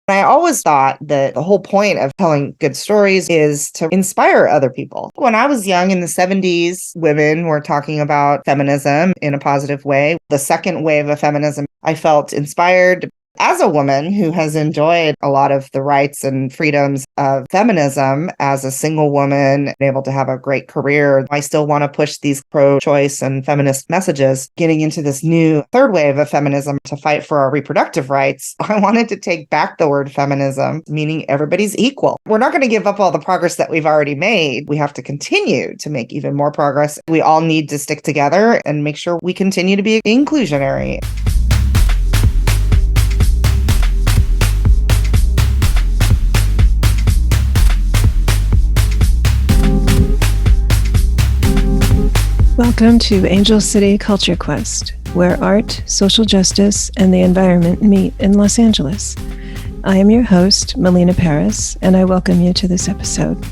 I always thought that the whole point of telling good stories is to inspire other people. When I was young in the 70s, women were talking about feminism in a positive way. The second wave of feminism, I felt inspired. As a woman who has enjoyed a lot of the rights and freedoms of feminism as a single woman, and able to have a great career, I still want to push these pro-choice and feminist messages. Getting into this new third wave of feminism to fight for our reproductive rights, I wanted to take back the word feminism, meaning everybody's equal. We're not going to give up all the progress that we've already made. We have to continue to make even more progress. We all need to stick together and make sure we continue to be inclusionary. Welcome to Angel City Culture Quest, where art, social justice, and the environment meet in Los Angeles. I am your host, Melina Paris, and I welcome you to this episode.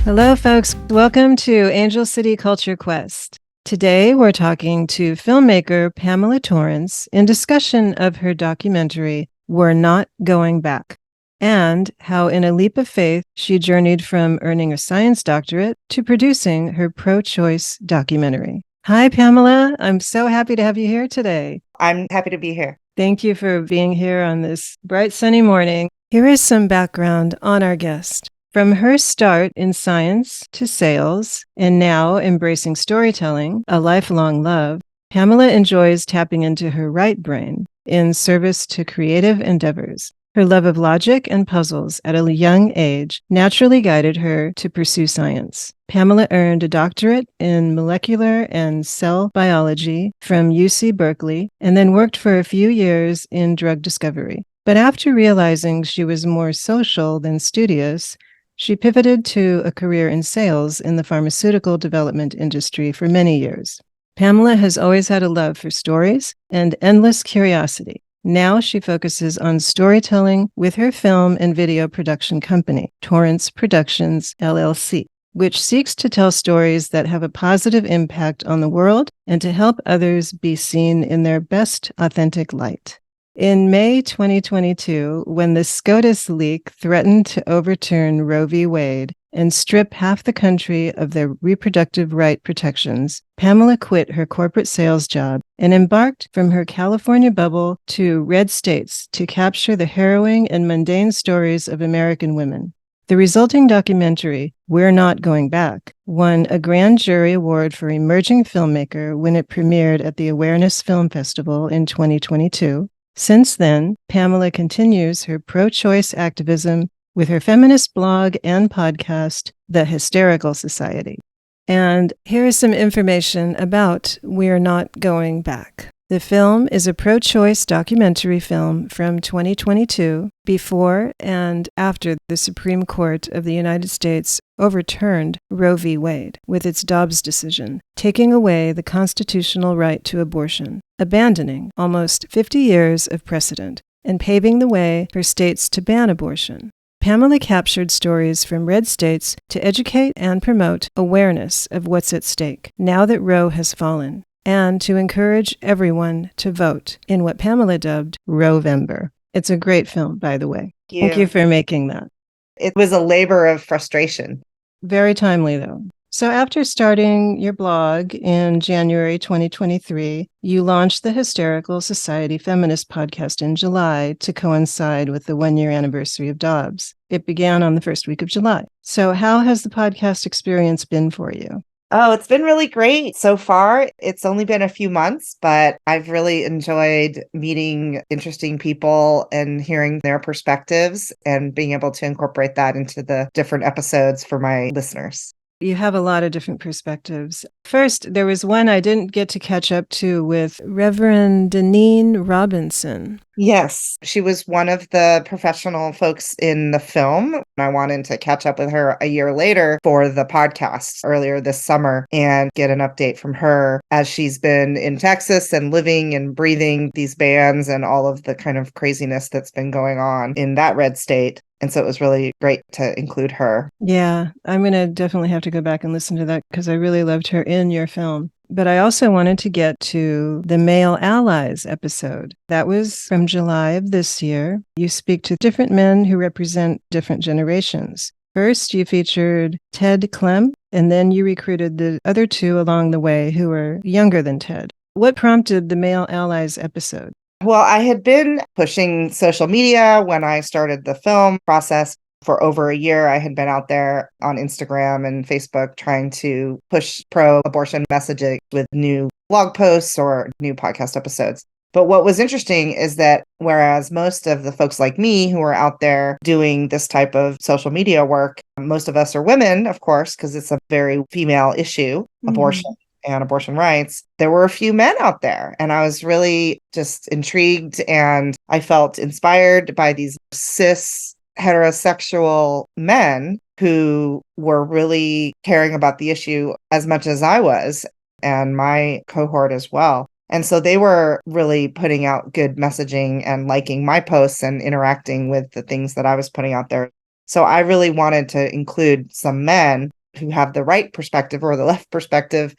Hello, folks. Welcome to Angel City Culture Quest. Today, we're talking to filmmaker Pamela Torrance in discussion of her documentary, We're Not Going Back, and how in a leap of faith, she journeyed from earning a science doctorate to producing her pro-choice documentary. Hi, Pamela. I'm so happy to have you here today. I'm happy to be here. Thank you for being here on this bright, sunny morning. Here is some background on our guest. From her start in science to sales, and now embracing storytelling, a lifelong love, Pamela enjoys tapping into her right brain in service to creative endeavors. Her love of logic and puzzles at a young age naturally guided her to pursue science. Pamela earned a doctorate in molecular and cell biology from UC Berkeley, and then worked for a few years in drug discovery. But after realizing she was more social than studious, she pivoted to a career in sales in the pharmaceutical development industry for many years. Pamela has always had a love for stories and endless curiosity. Now she focuses on storytelling with her film and video production company, Torrance Productions, LLC, which seeks to tell stories that have a positive impact on the world and to help others be seen in their best authentic light. In May 2022, when the SCOTUS leak threatened to overturn Roe v. Wade and strip half the country of their reproductive right protections, Pamela quit her corporate sales job and embarked from her California bubble to red states to capture the harrowing and mundane stories of American women. The resulting documentary, We're Not Going Back, won a Grand Jury Award for Emerging Filmmaker when it premiered at the Awareness Film Festival in 2022. Since then, Pamela continues her pro-choice activism with her feminist blog and podcast, The Hysterical Society. And here is some information about We're Not Going Back. The film is a pro-choice documentary film from 2022, before and after the Supreme Court of the United States overturned Roe v. Wade with its Dobbs decision, taking away the constitutional right to abortion, abandoning almost 50 years of precedent, and paving the way for states to ban abortion. Pamela captured stories from red states to educate and promote awareness of what's at stake now that Roe has fallen, and to encourage everyone to vote in what Pamela dubbed Roevember. It's a great film, by the way. Thank you for making that. It was a labor of frustration. Very timely, though. So after starting your blog in January 2023, you launched the Hysterical Society Feminist podcast in July to coincide with the one-year anniversary of Dobbs. It began on the first week of July. So how has the podcast experience been for you? Oh, it's been really great so far. It's only been a few months, but I've really enjoyed meeting interesting people and hearing their perspectives and being able to incorporate that into the different episodes for my listeners. You have a lot of different perspectives. First, there was one I didn't get to catch up to with Reverend Deneen Robinson. Yes, she was one of the professional folks in the film. I wanted to catch up with her a year later for the podcast earlier this summer and get an update from her as she's been in Texas and living and breathing these bans and all of the kind of craziness that's been going on in that red state. And so it was really great to include her. Yeah, I'm going to definitely have to go back and listen to that because I really loved her in your film. But I also wanted to get to the Male Allies episode. That was from July of this year. You speak to different men who represent different generations. First, you featured Ted Clem, and then you recruited the other two along the way who were younger than Ted. What prompted the Male Allies episode? Well, I had been pushing social media when I started the film process. For over a year, I had been out there on Instagram and Facebook trying to push pro-abortion messaging with new blog posts or new podcast episodes. But what was interesting is that whereas most of the folks like me who are out there doing this type of social media work, most of us are women, of course, because it's a very female issue, abortion and abortion rights, there were a few men out there. And I was really just intrigued, and I felt inspired by these cis heterosexual men who were really caring about the issue as much as I was, and my cohort as well. And so they were really putting out good messaging and liking my posts and interacting with the things that I was putting out there. So I really wanted to include some men who have the right perspective or the left perspective,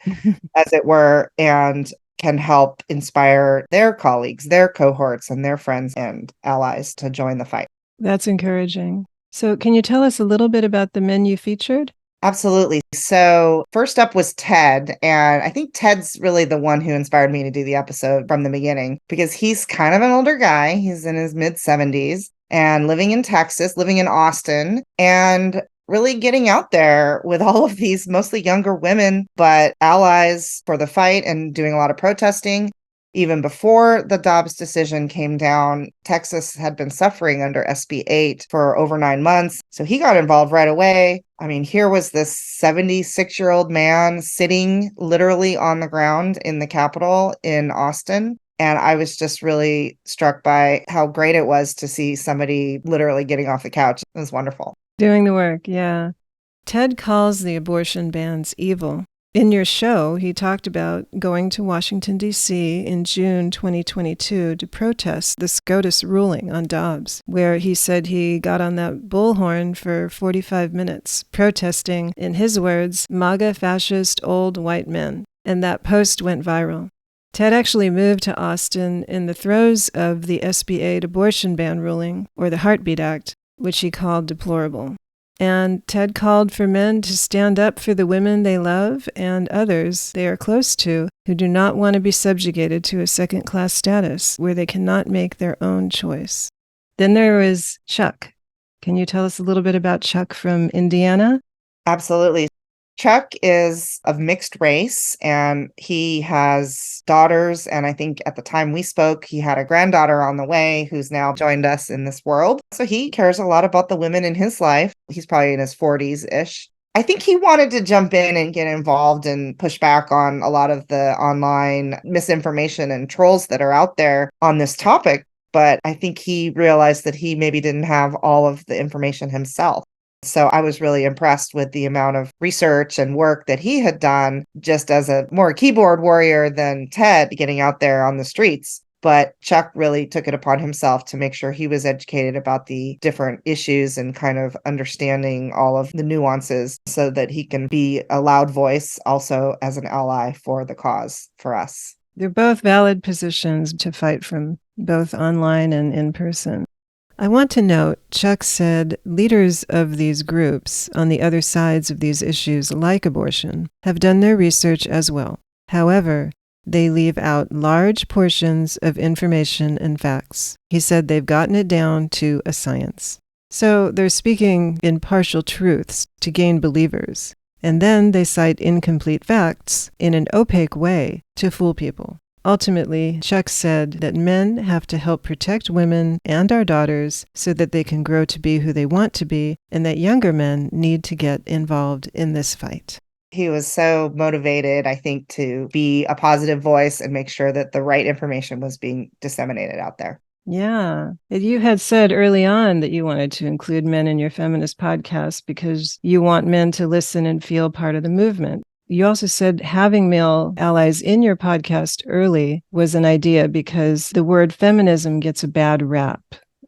as it were, and can help inspire their colleagues, their cohorts, and their friends and allies to join the fight. That's encouraging. So can you tell us a little bit about the men you featured? Absolutely. So first up was Ted. And I think Ted's really the one who inspired me to do the episode from the beginning, because he's kind of an older guy. He's in his mid 70s and living in Texas, living in Austin, and really getting out there with all of these mostly younger women, but allies for the fight and doing a lot of protesting. Even before the Dobbs decision came down, Texas had been suffering under SB 8 for over 9 months. So he got involved right away. I mean, here was this 76-year-old man sitting literally on the ground in the Capitol in Austin. And I was just really struck by how great it was to see somebody literally getting off the couch. It was wonderful. Doing the work, yeah. Ted calls the abortion bans evil. In your show, he talked about going to Washington, D.C. in June 2022 to protest the SCOTUS ruling on Dobbs, where he said he got on that bullhorn for 45 minutes, protesting, in his words, MAGA fascist old white men. And that post went viral. Ted actually moved to Austin in the throes of the SB 8 abortion ban ruling, or the Heartbeat Act, which he called deplorable. And Ted called for men to stand up for the women they love and others they are close to who do not want to be subjugated to a second-class status where they cannot make their own choice. Then there was Chuck. Can you tell us a little bit about Chuck from Indiana? Absolutely. Chuck is of mixed race, and he has daughters. And I think at the time we spoke, he had a granddaughter on the way who's now joined us in this world. So he cares a lot about the women in his life. He's probably in his 40s-ish. I think he wanted to jump in and get involved and push back on a lot of the online misinformation and trolls that are out there on this topic. But I think he realized that he maybe didn't have all of the information himself. So I was really impressed with the amount of research and work that he had done, just as a more keyboard warrior than Ted getting out there on the streets. But Chuck really took it upon himself to make sure he was educated about the different issues and kind of understanding all of the nuances so that he can be a loud voice also as an ally for the cause for us. They're both valid positions to fight from, both online and in person. I want to note, Chuck said leaders of these groups on the other sides of these issues, like abortion, have done their research as well. However, they leave out large portions of information and facts. He said they've gotten it down to a science. So they're speaking in partial truths to gain believers, and then they cite incomplete facts in an opaque way to fool people. Ultimately, Chuck said that men have to help protect women and our daughters so that they can grow to be who they want to be, and that younger men need to get involved in this fight. He was so motivated, I think, to be a positive voice and make sure that the right information was being disseminated out there. Yeah. You had said early on that you wanted to include men in your feminist podcast because you want men to listen and feel part of the movement. You also said having male allies in your podcast early was an idea because the word feminism gets a bad rap.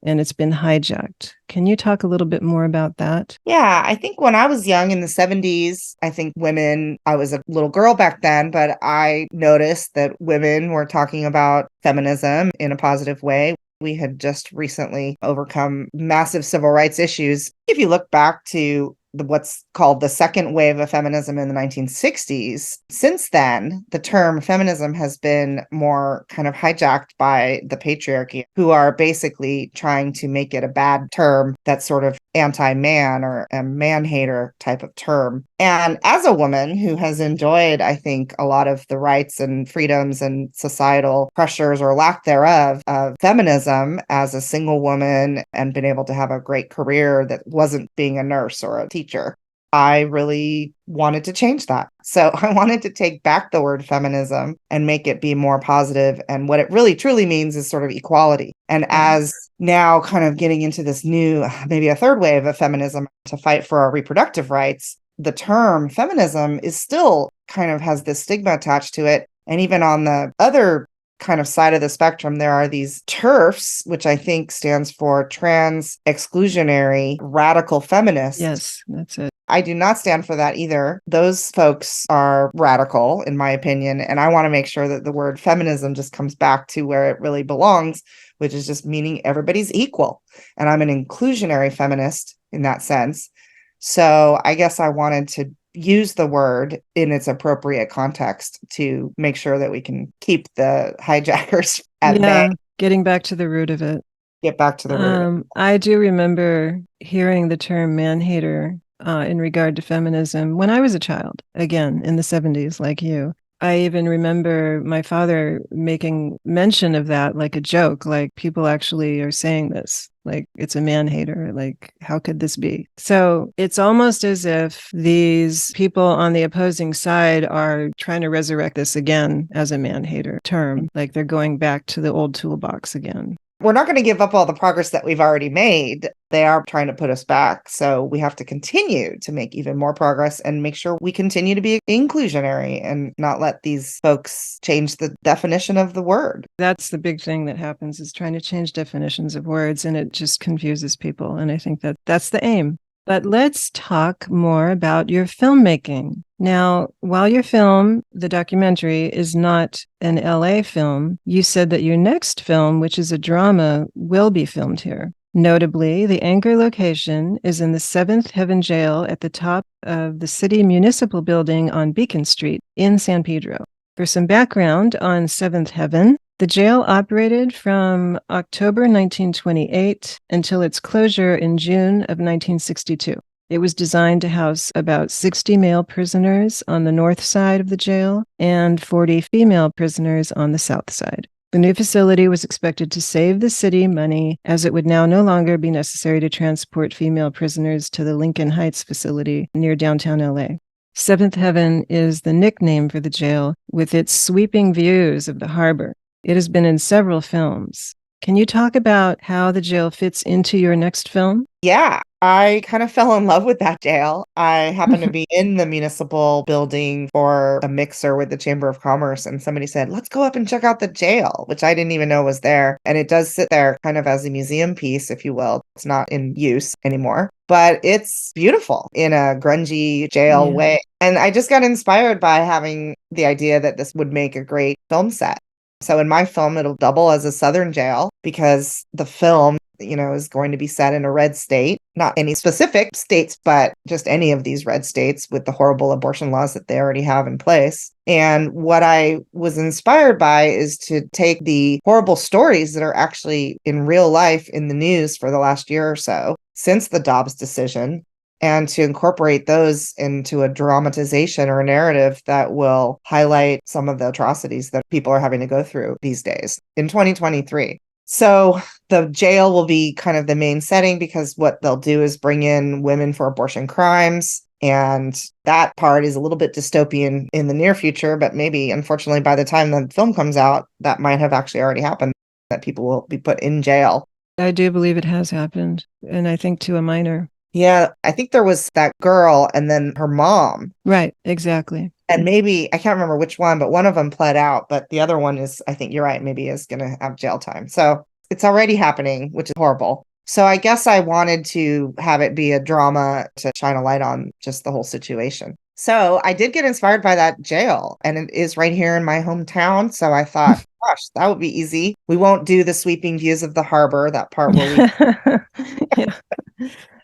and it's been hijacked. Can you talk a little bit more about that? Yeah, I think when I was young in the 70s, I think women, I was a little girl back then, but I noticed that women were talking about feminism in a positive way. We had just recently overcome massive civil rights issues. If you look back to what's called the second wave of feminism in the 1960s, since then, the term feminism has been more kind of hijacked by the patriarchy, who are basically trying to make it a bad term that's sort of anti-man or a man-hater type of term. And as a woman who has enjoyed, I think, a lot of the rights and freedoms and societal pressures or lack thereof of feminism as a single woman and been able to have a great career that wasn't being a nurse or a teacher, I really wanted to change that. So I wanted to take back the word feminism and make it be more positive. And what it really truly means is sort of equality. And as now kind of getting into this new, maybe a third wave of feminism to fight for our reproductive rights, the term feminism is still kind of has this stigma attached to it. And even on the other kind of side of the spectrum, there are these TERFs, which I think stands for trans exclusionary radical feminists. Yes, that's it. I do not stand for that either. Those folks are radical, in my opinion. And I want to make sure that the word feminism just comes back to where it really belongs, which is just meaning everybody's equal. And I'm an inclusionary feminist in that sense. So I guess I wanted to use the word in its appropriate context to make sure that we can keep the hijackers at bay. Getting back to the root of it. Get back to the root. I do remember hearing the term man-hater in regard to feminism when I was a child, again, in the 70s, like you. I even remember my father making mention of that like a joke, like people actually are saying this, like it's a man-hater, like how could this be? So it's almost as if these people on the opposing side are trying to resurrect this again as a man-hater term, like they're going back to the old toolbox again. We're not going to give up all the progress that we've already made. They are trying to put us back. So we have to continue to make even more progress and make sure we continue to be inclusionary and not let these folks change the definition of the word. That's the big thing that happens, is trying to change definitions of words, and it just confuses people. And I think that that's the aim. But let's talk more about your filmmaking. Now, while your film, the documentary, is not an LA film, you said that your next film, which is a drama, will be filmed here. Notably, the anchor location is in the Seventh Heaven Jail at the top of the City Municipal Building on Beacon Street in San Pedro. For some background on Seventh Heaven, the jail operated from October 1928 until its closure in June of 1962. It was designed to house about 60 male prisoners on the north side of the jail and 40 female prisoners on the south side. The new facility was expected to save the city money, as it would now no longer be necessary to transport female prisoners to the Lincoln Heights facility near downtown LA. Seventh Heaven is the nickname for the jail, with its sweeping views of the harbor. It has been in several films. Can you talk about how the jail fits into your next film? Yeah, I kind of fell in love with that jail. I happened to be in the municipal building for a mixer with the Chamber of Commerce, and somebody said, let's go up and check out the jail, which I didn't even know was there. And it does sit there kind of as a museum piece, if you will. It's not in use anymore, but it's beautiful in a grungy jail way. And I just got inspired by having the idea that this would make a great film set. So in my film, it'll double as a Southern jail because the film, is going to be set in a red state, not any specific states, but just any of these red states with the horrible abortion laws that they already have in place. And what I was inspired by is to take the horrible stories that are actually in real life in the news for the last year or so since the Dobbs decision, and to incorporate those into a dramatization or a narrative that will highlight some of the atrocities that people are having to go through these days in 2023. So the jail will be kind of the main setting because what they'll do is bring in women for abortion crimes. And that part is a little bit dystopian in the near future, but maybe, unfortunately, by the time the film comes out, that might have actually already happened, that people will be put in jail. I do believe it has happened, and I think to a minor. Yeah, I think there was that girl and then her mom. Right, exactly. And maybe, I can't remember which one, but one of them pled out. But the other one is, I think you're right, maybe is going to have jail time. So It's already happening, which is horrible. So I guess I wanted to have it be a drama to shine a light on just the whole situation. So I did get inspired by that jail, and it is right here in my hometown. So I thought, gosh, that would be easy. We won't do the sweeping views of the harbor, that part where we Yeah.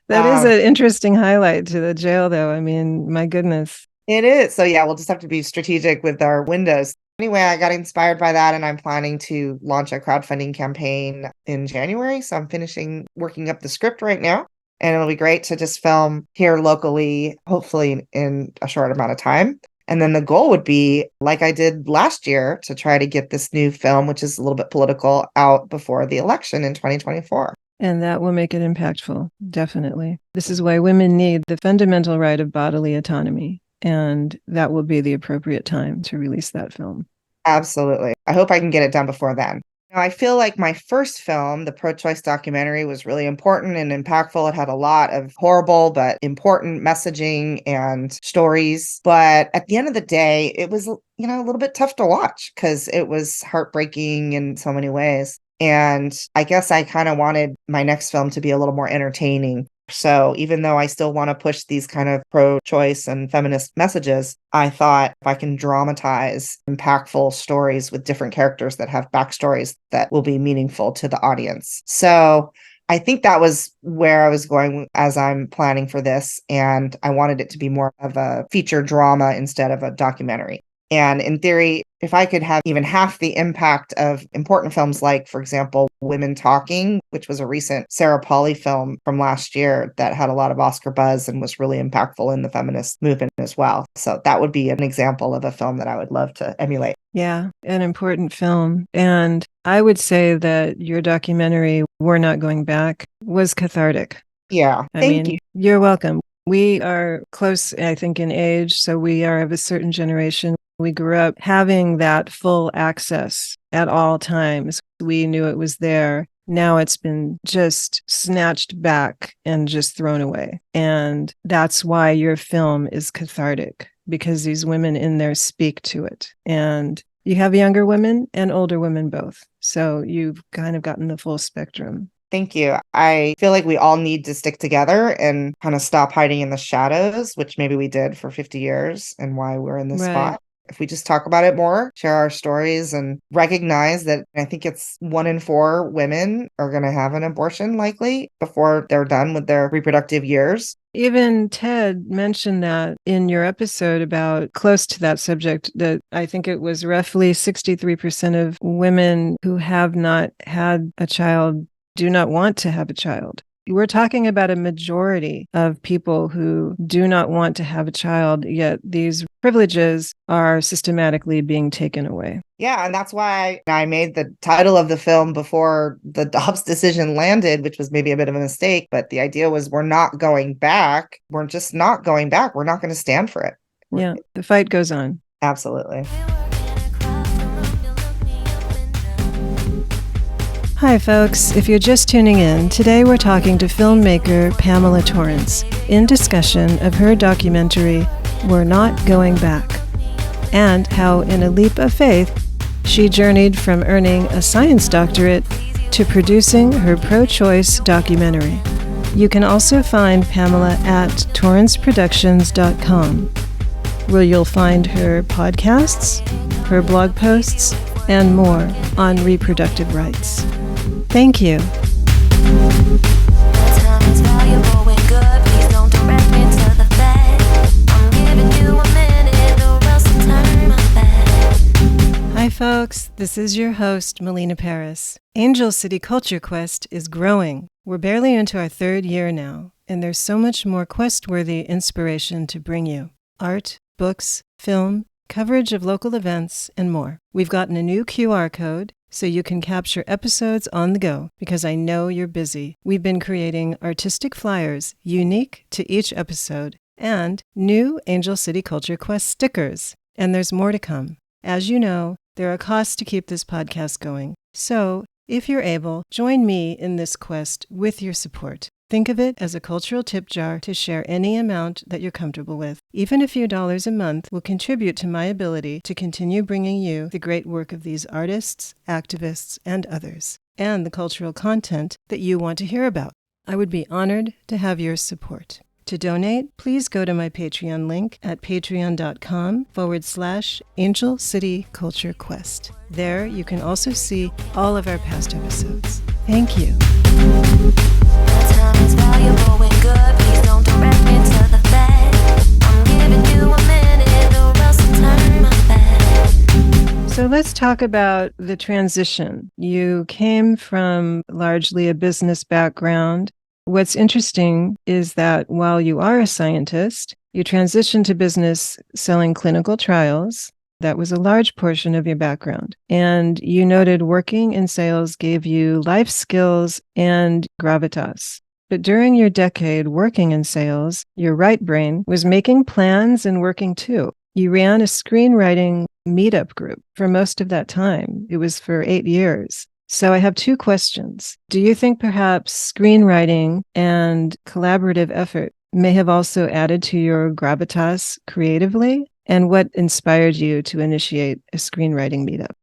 That is um an interesting highlight to the jail, though. I mean, my goodness. it is. So yeah, we'll just have to be strategic with our windows. Anyway, I got inspired by that and I'm planning to launch a crowdfunding campaign in January. So I'm finishing working up the script right now. And it'll be great to just film here locally, hopefully in a short amount of time. And then the goal would be, like I did last year, to try to get this new film, which is a little bit political, out before the election in 2024. And that will make it impactful, definitely. This is why women need the fundamental right of bodily autonomy. And that will be the appropriate time to release that film. Absolutely. I hope I can get it done before then. Now, I feel like my first film, the pro-choice documentary, was really important and impactful. It had a lot of horrible but important messaging and stories. But at the end of the day, it was, a little bit tough to watch because it was heartbreaking in so many ways. And I guess I kind of wanted my next film to be a little more entertaining. So even though I still want to push these kind of pro-choice and feminist messages, I thought if I can dramatize impactful stories with different characters that have backstories that will be meaningful to the audience. So I think that was where I was going as I'm planning for this. And I wanted it to be more of a feature drama instead of a documentary. And in theory, if I could have even half the impact of important films like, for example, Women Talking, which was a recent Sarah Polley film from last year that had a lot of Oscar buzz and was really impactful in the feminist movement as well. So that would be an example of a film that I would love to emulate. Yeah, an important film. And I would say that your documentary, We're Not Going Back, was cathartic. Yeah, thank you. You're welcome. We are close, I think, in age, so we are of a certain generation. We grew up having that full access at all times. We knew it was there. Now it's been just snatched back and just thrown away. And that's why your film is cathartic, because these women in there speak to it. And you have younger women and older women both. So you've kind of gotten the full spectrum. Thank you. I feel like we all need to stick together and kind of stop hiding in the shadows, which maybe we did for 50 years and why we're in this spot. If we just talk about it more, share our stories, and recognize that I think it's 1 in 4 women are going to have an abortion likely before they're done with their reproductive years. Even Ted mentioned that in your episode about close to that subject, that I think it was roughly 63% of women who have not had a child do not want to have a child. We're talking about a majority of people who do not want to have a child, yet these privileges are systematically being taken away. Yeah, and that's why I made the title of the film before the Dobbs decision landed, which was maybe a bit of a mistake. But the idea was we're not going back. We're just not going back. We're not going to stand for it. Yeah, the fight goes on. Absolutely. Hi, folks. If you're just tuning in, today we're talking to filmmaker Pamela Torrance in discussion of her documentary, We're Not Going Back, and how, in a leap of faith, she journeyed from earning a science doctorate to producing her pro-choice documentary. You can also find Pamela at torranceproductions.com, where you'll find her podcasts, her blog posts, and more on reproductive rights. Thank you. Hi, folks. This is your host, Melina Paris. Angel City Culture Quest is growing. We're barely into our 3rd year now, and there's so much more quest-worthy inspiration to bring you. Art, books, film, coverage of local events, and more. We've gotten a new QR code, so you can capture episodes on the go, because I know you're busy. We've been creating artistic flyers unique to each episode, and new Angel City Culture Quest stickers. And there's more to come. As you know, there are costs to keep this podcast going. So, if you're able, join me in this quest with your support. Think of it as a cultural tip jar to share any amount that you're comfortable with. Even a few dollars a month will contribute to my ability to continue bringing you the great work of these artists, activists, and others. and the cultural content that you want to hear about. I would be honored to have your support. To donate, please go to my Patreon link at patreon.com/Angel City Culture Quest. There you can also see all of our past episodes. Thank you. Time is valuable and good. Please don't direct me to the bed. I'm giving you a minute or else I'll turn my back. So let's talk about the transition. You came from largely a business background. What's interesting is that while you are a scientist, you transitioned to business selling clinical trials. That was a large portion of your background. And you noted working in sales gave you life skills and gravitas. But during your decade working in sales, your right brain was making plans and working too. You ran a screenwriting meetup group for most of that time. It was for 8 years. So I have two questions. Do you think perhaps screenwriting and collaborative effort may have also added to your gravitas creatively? And what inspired you to initiate a screenwriting meetup?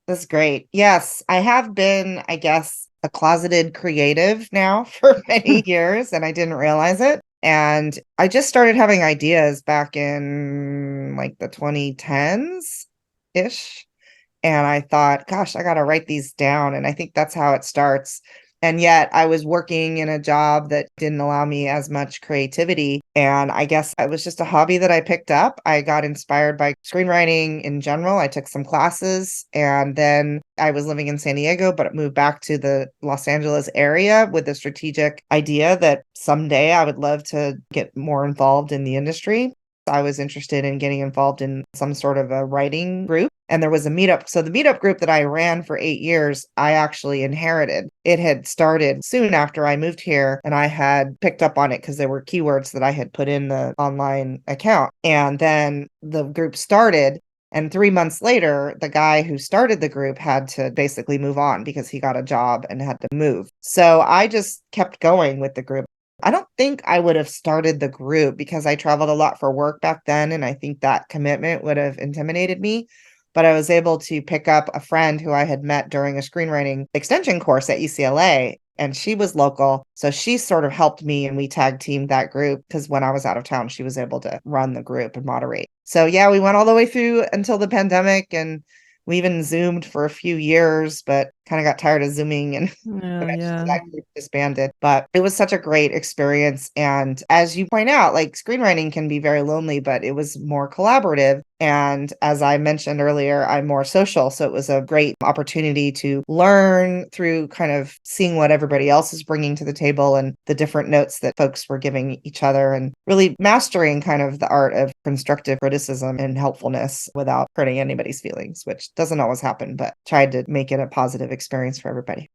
That's great. Yes, I have been, I guess, a closeted creative now for many years, and I didn't realize it. And I just started having ideas back in like the 2010s ish. And I thought, gosh, I got to write these down. And I think that's how it starts. And yet I was working in a job that didn't allow me as much creativity. And I guess it was just a hobby that I picked up. I got inspired by screenwriting in general. I took some classes and then I was living in San Diego, but moved back to the Los Angeles area with the strategic idea that someday I would love to get more involved in the industry. I was interested in getting involved in some sort of a writing group. And there was a meetup. So the meetup group that I ran for 8 years, I actually inherited. It had started soon after I moved here, and I had picked up on it because there were keywords that I had put in the online account. And then the group started. And 3 months later, the guy who started the group had to basically move on because he got a job and had to move. So I just kept going with the group. I don't think I would have started the group because I traveled a lot for work back then. And I think that commitment would have intimidated me. But I was able to pick up a friend who I had met during a screenwriting extension course at UCLA. And she was local. So she sort of helped me and we tag teamed that group because when I was out of town, she was able to run the group and moderate. So yeah, we went all the way through until the pandemic and we even Zoomed for a few years, but kind of got tired of Zooming and Oh, eventually yeah. that group disbanded. But it was such a great experience. And as you point out, like screenwriting can be very lonely, but it was more collaborative. And as I mentioned earlier, I'm more social. So it was a great opportunity to learn through kind of seeing what everybody else is bringing to the table and the different notes that folks were giving each other and really mastering kind of the art of constructive criticism and helpfulness without hurting anybody's feelings, which doesn't always happen, but tried to make it a positive experience for everybody.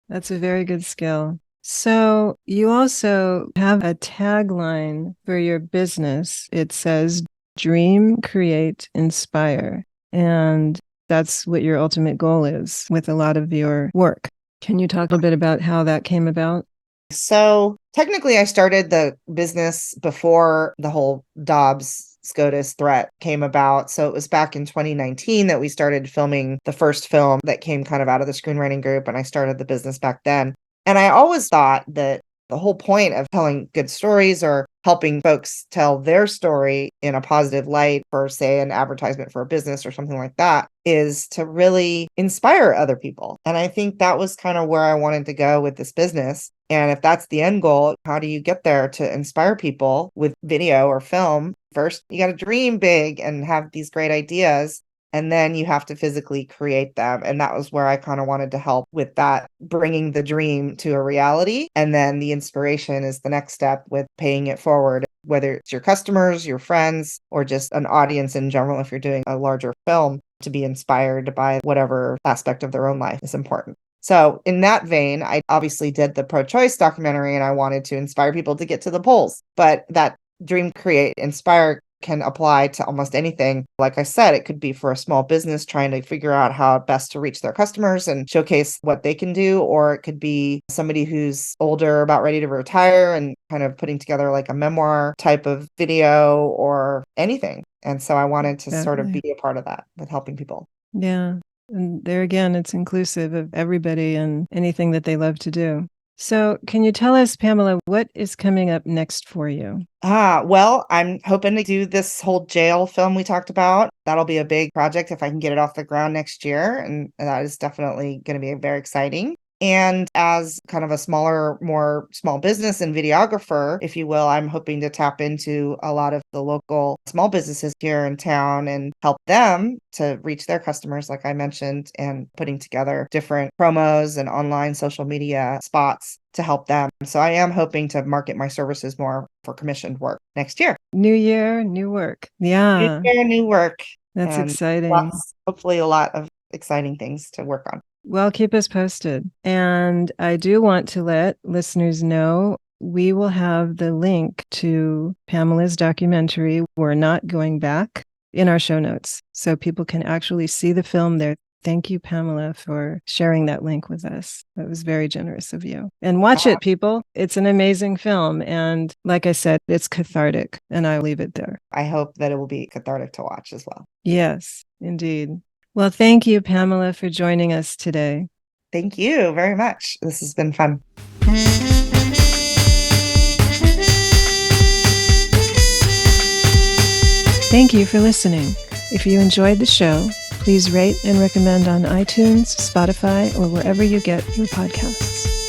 That's a very good skill. So you also have a tagline for your business. It says, dream, create, inspire. And that's what your ultimate goal is with a lot of your work. Can you talk a bit about how that came about? So technically, I started the business before the whole Dobbs SCOTUS threat came about. So it was back in 2019 that we started filming the first film that came kind of out of the screenwriting group. And I started the business back then. And I always thought that the whole point of telling good stories or helping folks tell their story in a positive light for, say, an advertisement for a business or something like that is to really inspire other people. And I think that was kind of where I wanted to go with this business. And if that's the end goal, how do you get there to inspire people with video or film? First, you got to dream big and have these great ideas. And then you have to physically create them. And that was where I kind of wanted to help with that, bringing the dream to a reality. And then the inspiration is the next step with paying it forward, whether it's your customers, your friends, or just an audience in general, if you're doing a larger film, to be inspired by whatever aspect of their own life is important. So in that vein, I obviously did the pro-choice documentary and I wanted to inspire people to get to the polls. But that dream, create, inspire can apply to almost anything. Like I said, it could be for a small business trying to figure out how best to reach their customers and showcase what they can do, or it could be somebody who's older, about ready to retire and kind of putting together like a memoir type of video or anything. And so I wanted to sort of Definitely. be a part of that with helping people. Yeah. And there again, it's inclusive of everybody and anything that they love to do. So can you tell us, Pamela, what is coming up next for you? Well, I'm hoping to do this whole jail film we talked about. That'll be a big project if I can get it off the ground next year. And that is definitely going to be very exciting. And as kind of a smaller, more small business and videographer, if you will, I'm hoping to tap into a lot of the local small businesses here in town and help them to reach their customers, like I mentioned, and putting together different promos and online social media spots to help them. So I am hoping to market my services more for commissioned work next year. New year, new work. New Yeah, year, new work. that's And exciting. hopefully a lot of exciting things to work on. Well, keep us posted. And I do want to let listeners know we will have the link to Pamela's documentary, We're Not Going Back, in our show notes. So people can actually see the film there. Thank you, Pamela, for sharing that link with us. That was very generous of you. And watch it, people. It's an amazing film. And like I said, it's cathartic. And I'll leave it there. I hope that it will be cathartic to watch as well. Yes, indeed. Well, thank you, Pamela, for joining us today. Thank you very much. This has been fun. Thank you for listening. If you enjoyed the show, please rate and recommend on iTunes, Spotify, or wherever you get your podcasts.